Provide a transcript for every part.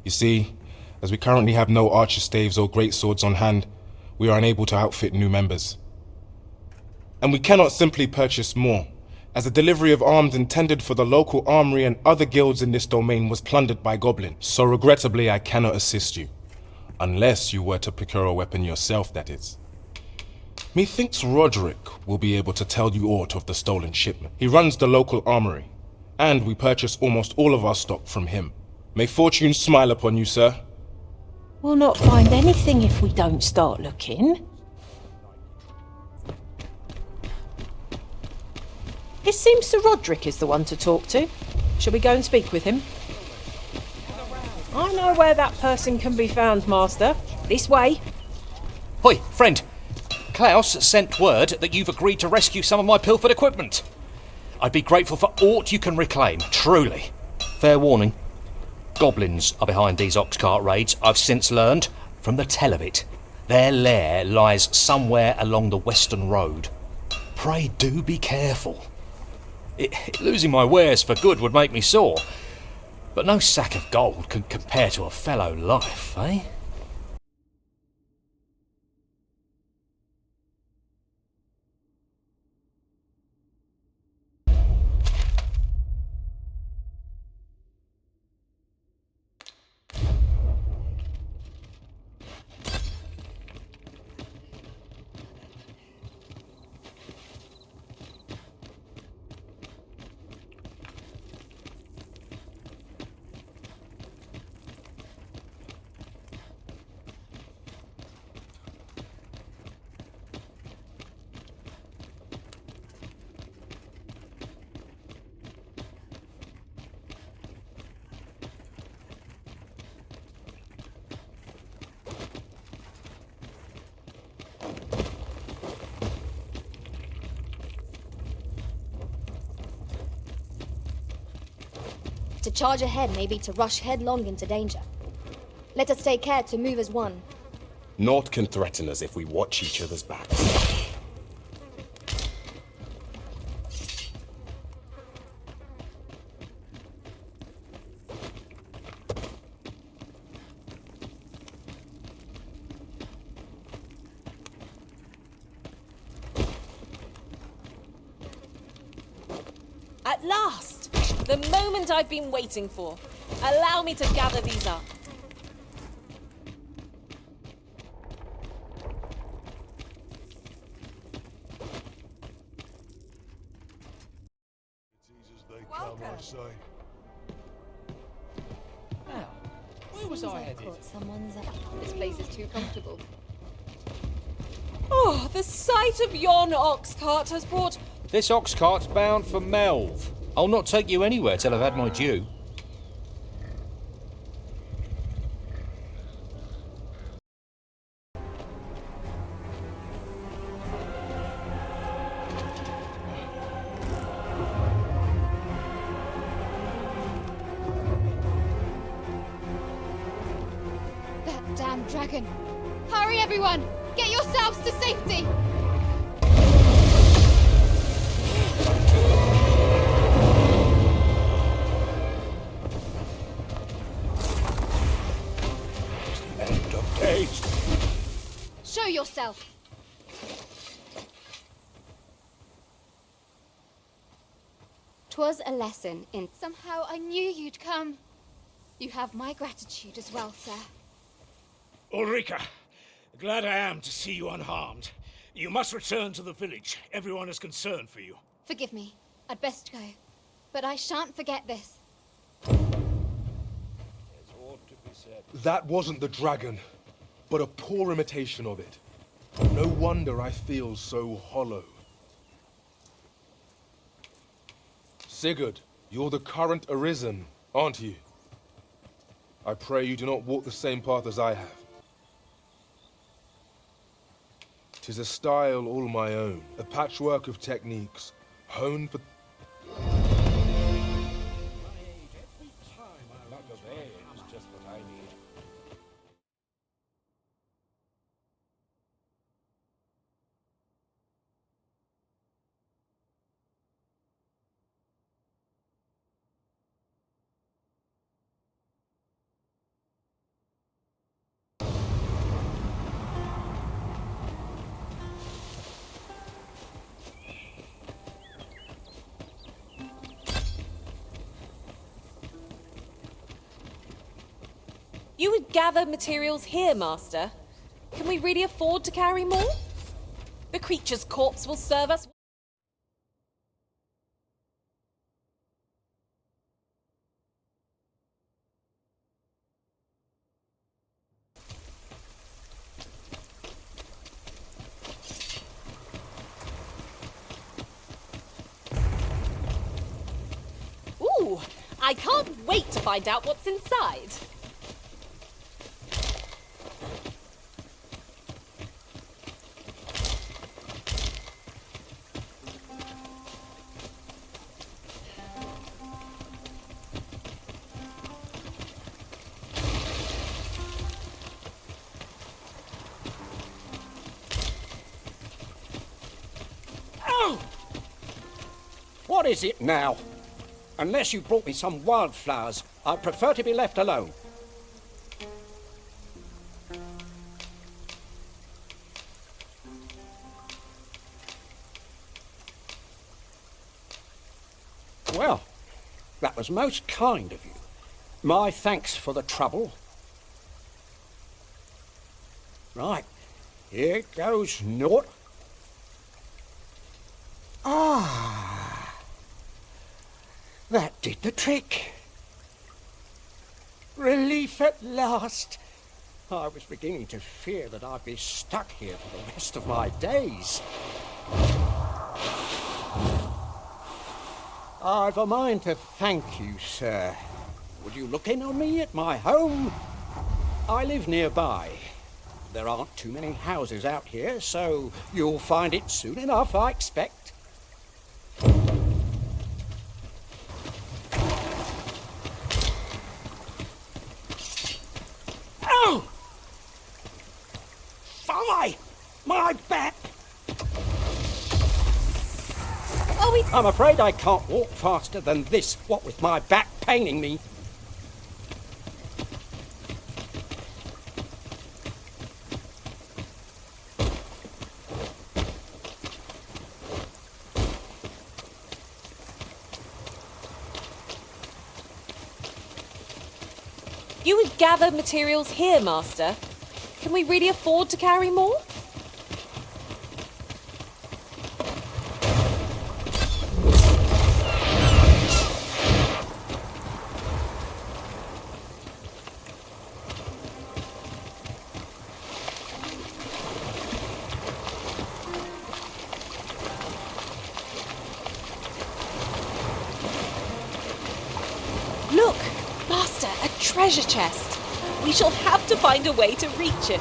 You see, as we currently have no archer staves or greatswords on hand, we are unable to outfit new members. And we cannot simply purchase more, as the delivery of arms intended for the local armory and other guilds in this domain was plundered by goblins. So regrettably, I cannot assist you. Unless you were to procure a weapon yourself, that is. Methinks Roderick will be able to tell you aught of the stolen shipment. He runs the local armory, and we purchase almost all of our stock from him. May fortune smile upon you, sir. We'll not find anything if we don't start looking. It seems Sir Roderick is the one to talk to. Shall we go and speak with him? I know where that person can be found, Master. This way. Hoi, friend. Klaus sent word that you've agreed to rescue some of my pilfered equipment. I'd be grateful for aught you can reclaim, truly. Fair warning. Goblins are behind these ox cart raids, I've since learned, from the tell of it. Their lair lies somewhere along the western road. Pray do be careful. Losing my wares for good would make me sore, but no sack of gold can compare to a fellow life, eh? To charge ahead may be to rush headlong into danger. Let us take care to move as one. Naught can threaten us if we watch each other's backs. At last! The moment I've been waiting for. Allow me to gather these up. Now, where was I headed? This place is too comfortable. Oh, the sight of yon ox cart has brought... This ox cart's bound for Melv. I'll not take you anywhere till I've had my due. That damn dragon! Hurry, everyone! Get yourselves to safety! Show yourself! 'Twas a lesson in... Somehow I knew you'd come. You have my gratitude as well, sir. Ulrika, glad I am to see you unharmed. You must return to the village. Everyone is concerned for you. Forgive me. I'd best go. But I shan't forget this. That wasn't the dragon, but a poor imitation of it. No wonder I feel so hollow. Sigurd, you're the current Arisen, aren't you? I pray you do not walk the same path as I have. 'Tis a style all my own, a patchwork of techniques, honed for... You would gather materials here, Master. Can we really afford to carry more? The creature's corpse will serve us. Ooh, I can't wait to find out what's inside. What is it now? Unless you brought me some wildflowers, I'd prefer to be left alone. Well, that was most kind of you. My thanks for the trouble. Right, here goes naught. Ah, that did the trick. Relief at last. I was beginning to fear that I'd be stuck here for the rest of my days. I've a mind to thank you, sir. Would you look in on me at my home? I live nearby. There aren't too many houses out here, so you'll find it soon enough, I expect. Ow! Fie! My back! I'm afraid I can't walk faster than this, what with my back paining me. You would gather materials here, Master. Can we really afford to carry more? Look, Master, a treasure chest. We shall have to find a way to reach it.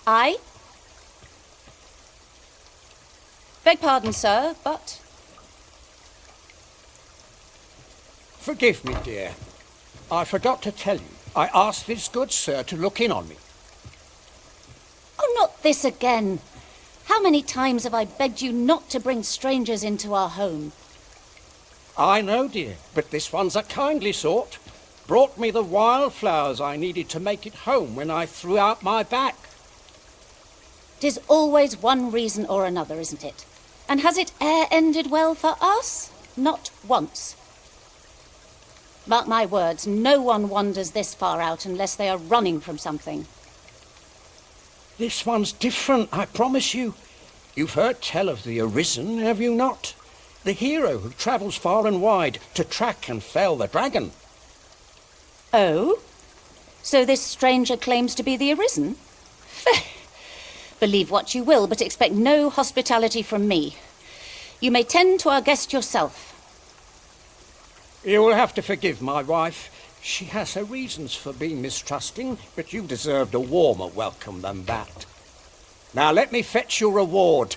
I? Beg pardon, sir, but... Forgive me, dear. I forgot to tell you. I asked this good sir to look in on me. Oh, not this again. How many times have I begged you not to bring strangers into our home? I know, dear, but this one's a kindly sort. Brought me the wildflowers I needed to make it home when I threw out my back. 'Tis always one reason or another, isn't it? And has it e'er ended well for us? Not once. Mark my words, no one wanders this far out unless they are running from something. This one's different, I promise you. You've heard tell of the Arisen, have you not? The hero who travels far and wide to track and fell the dragon. Oh? So this stranger claims to be the Arisen? Believe what you will, but expect no hospitality from me. You may tend to our guest yourself. You will have to forgive my wife. She has her reasons for being mistrusting, but you deserved a warmer welcome than that. Now let me fetch your reward.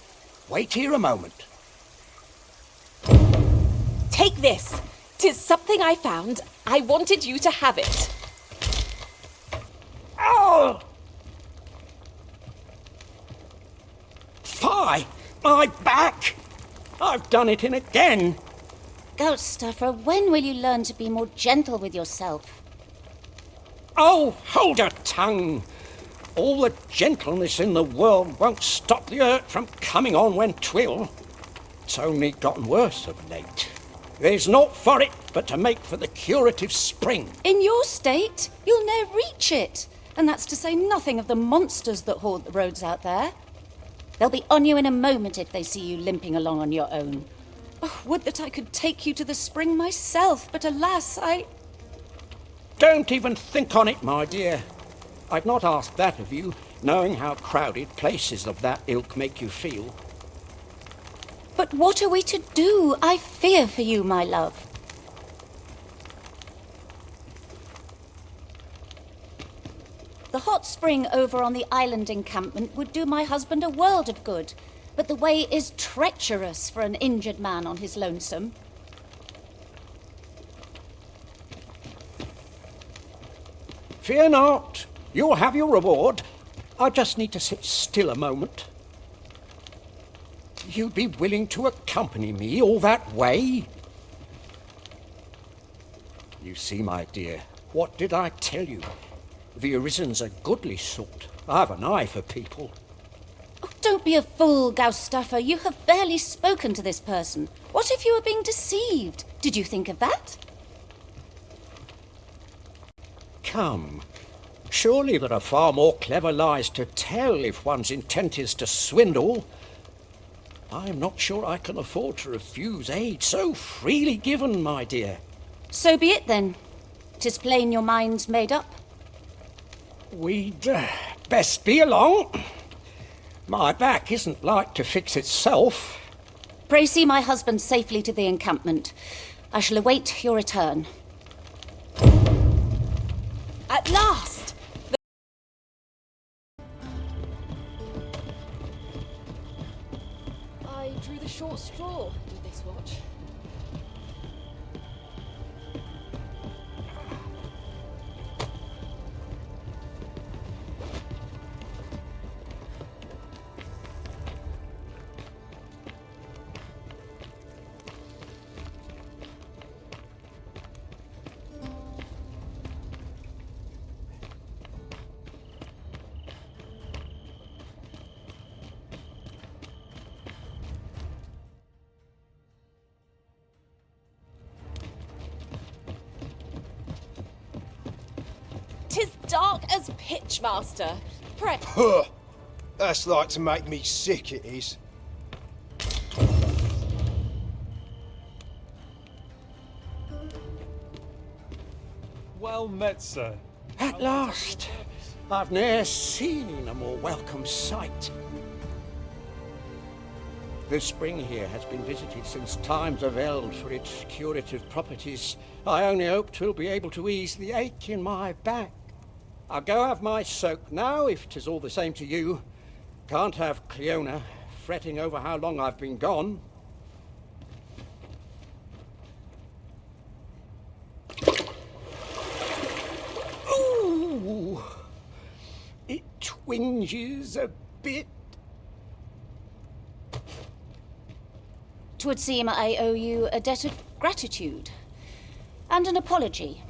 Wait here a moment. Take this. 'Tis something I found. I wanted you to have it. Oh! Fie! My back! I've done it in again. Goatstuffer, when will you learn to be more gentle with yourself? Oh, hold your tongue. All the gentleness in the world won't stop the hurt from coming on when 'twill. It's only gotten worse of late. There's naught for it but to make for the curative spring. In your state, you'll ne'er reach it. And that's to say nothing of the monsters that haunt the roads out there. They'll be on you in a moment if they see you limping along on your own. Oh, would that I could take you to the spring myself, but alas, Don't even think on it, my dear. I'd not ask that of you, knowing how crowded places of that ilk make you feel. But what are we to do? I fear for you, my love. The hot spring over on the island encampment would do my husband a world of good, but the way is treacherous for an injured man on his lonesome. Fear not. You'll have your reward. I just need to sit still a moment. You'd be willing to accompany me all that way? You see, my dear, what did I tell you? The Arisen's a goodly sort. I've an eye for people. Oh, don't be a fool, Goustuffer. You have barely spoken to this person. What if you were being deceived? Did you think of that? Come. Surely there are far more clever lies to tell if one's intent is to swindle. I'm not sure I can afford to refuse aid so freely given, my dear. So be it then. 'Tis plain your mind's made up. We'd best be along. My back isn't like to fix itself. Pray see my husband safely to the encampment. I shall await your return. At last! I drew the short straw with this watch. Tis dark as pitch, master. Pray. Huh. That's like to make me sick, it is. Well met, sir. At last. I've ne'er seen a more welcome sight. The spring here has been visited since times of eld for its curative properties. I only hope 'twill be able to ease the ache in my back. I'll go have my soak now, if 'tis all the same to you. Can't have Cleona fretting over how long I've been gone. Ooh! It twinges a bit. 'Twould seem I owe you a debt of gratitude and an apology.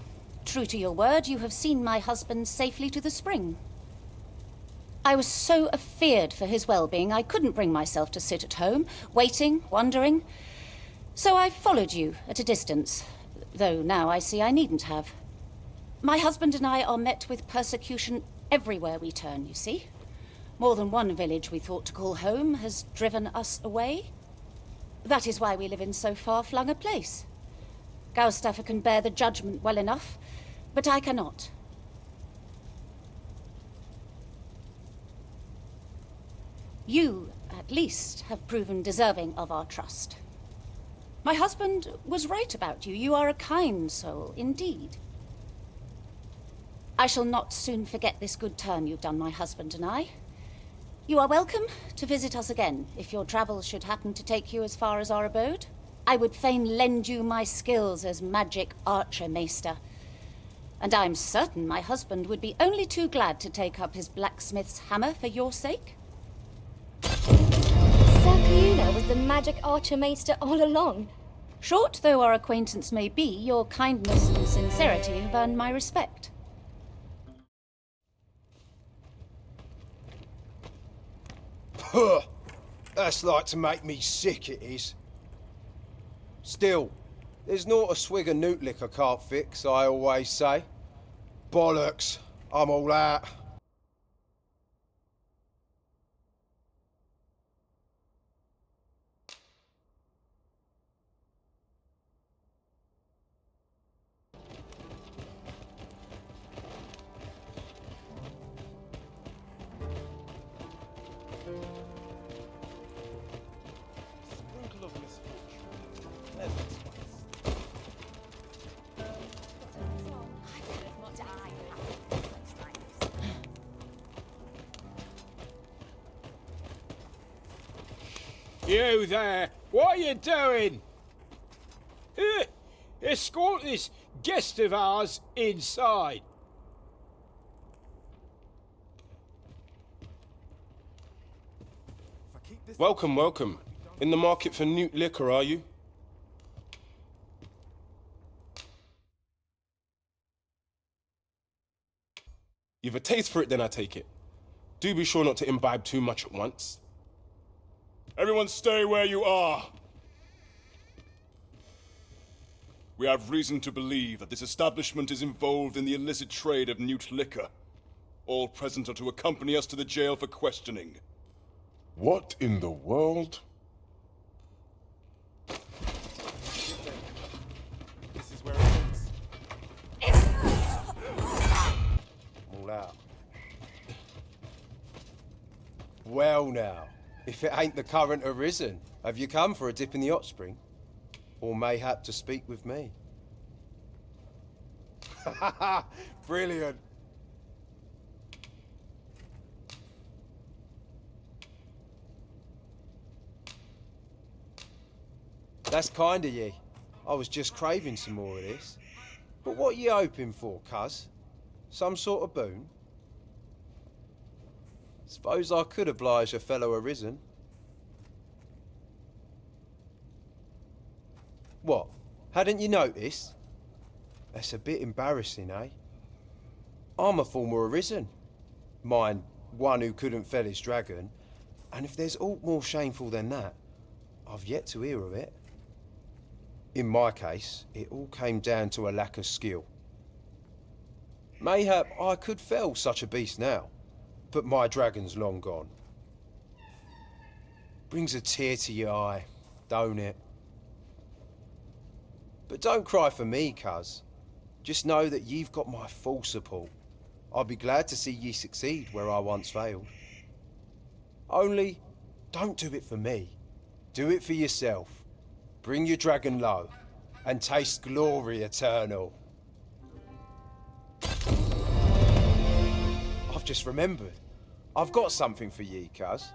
True to your word, you have seen my husband safely to the spring. I was so afeard for his well-being, I couldn't bring myself to sit at home, waiting, wondering. So I followed you at a distance, though now I see I needn't have. My husband and I are met with persecution everywhere we turn, you see. More than one village we thought to call home has driven us away. That is why we live in so far-flung a place. Goustuffer can bear the judgment well enough, but I cannot. You, at least, have proven deserving of our trust. My husband was right about you. You are a kind soul, indeed. I shall not soon forget this good turn you've done, my husband and I. You are welcome to visit us again, if your travels should happen to take you as far as our abode. I would fain lend you my skills as Magick Archer, Maester. And I'm certain my husband would be only too glad to take up his blacksmith's hammer for your sake. Sir Cleona was the Magick Archer Maester all along. Short though our acquaintance may be, your kindness and sincerity have earned my respect. Puh! That's like to make me sick, it is. Still, there's not a swig of newt liquor can't fix, I always say. Bollocks, I'm all out. You there! What are you doing? Escort this guest of ours inside. Welcome, welcome. In the market for newt liquor, are you? You've a taste for it, then I take it. Do be sure not to imbibe too much at once. Everyone stay where you are. We have reason to believe that this establishment is involved in the illicit trade of newt liquor. All present are to accompany us to the jail for questioning. What in the world? This is where it is. All out. Well now, if it ain't the current arisen, have you come for a dip in the hot spring? Or mayhap to speak with me? Brilliant. That's kind of ye. I was just craving some more of this. But what you hoping for, cuz? Some sort of boon? Suppose I could oblige a fellow arisen. What? Hadn't you noticed? That's a bit embarrassing, eh? I'm a former arisen. Mind, one who couldn't fell his dragon. And if there's aught more shameful than that, I've yet to hear of it. In my case, it all came down to a lack of skill. Mayhap I could fell such a beast now, but my dragon's long gone. Brings a tear to your eye, don't it? But don't cry for me, cuz. Just know that you've got my full support. I'll be glad to see ye succeed where I once failed. Only, don't do it for me. Do it for yourself. Bring your dragon low, and taste glory eternal. I've just remembered. I've got something for ye, cuz.